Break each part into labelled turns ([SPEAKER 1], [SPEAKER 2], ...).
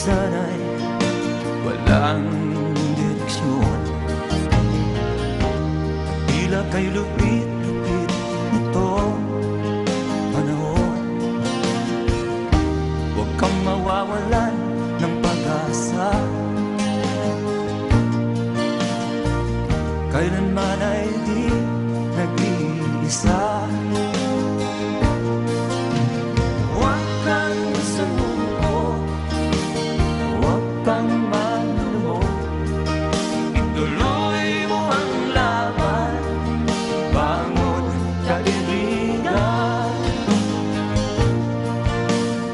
[SPEAKER 1] sana'y walang direksyon. Tila kay lupit-lupit nitong panahon. Huwag kang mawawalan ng pag-asa, kailanman ay di nag-iisa. Huwag kang sumuko, huwag kang manlumo, ituloy mo ang laban, bangon kaibigan.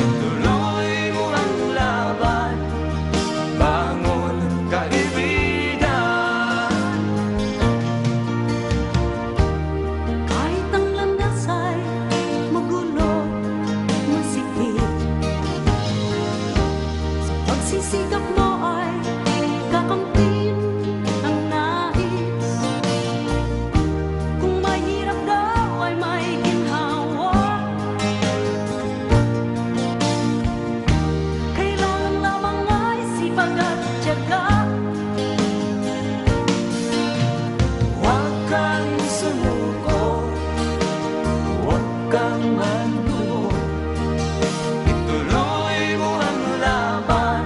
[SPEAKER 1] Ituloy mo ang laban, bangon kaibigan.
[SPEAKER 2] Kahit ang landas ay magulo, masikip, sa pagsisikap mo ay kakamtin ang nais. Kung mahirap daw ay may ginhawa, kailangan lamang ay sipag at tiyaga.
[SPEAKER 1] Huwag kang sumuko, huwag kang manlumo, ituloy mo ang laban,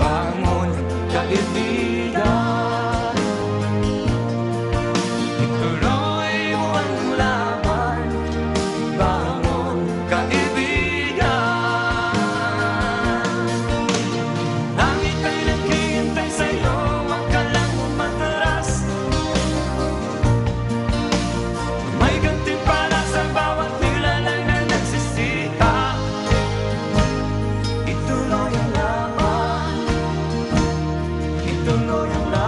[SPEAKER 1] bangon kaibigan. Ituloy mo ang laban, bangon kaibigan. Langit ay naghihintay sa'yo, wag ka lang umatras. May gantimpala sa bawat nilalang na nagsisikap. Ituloy ang laban, ituloy ang laban.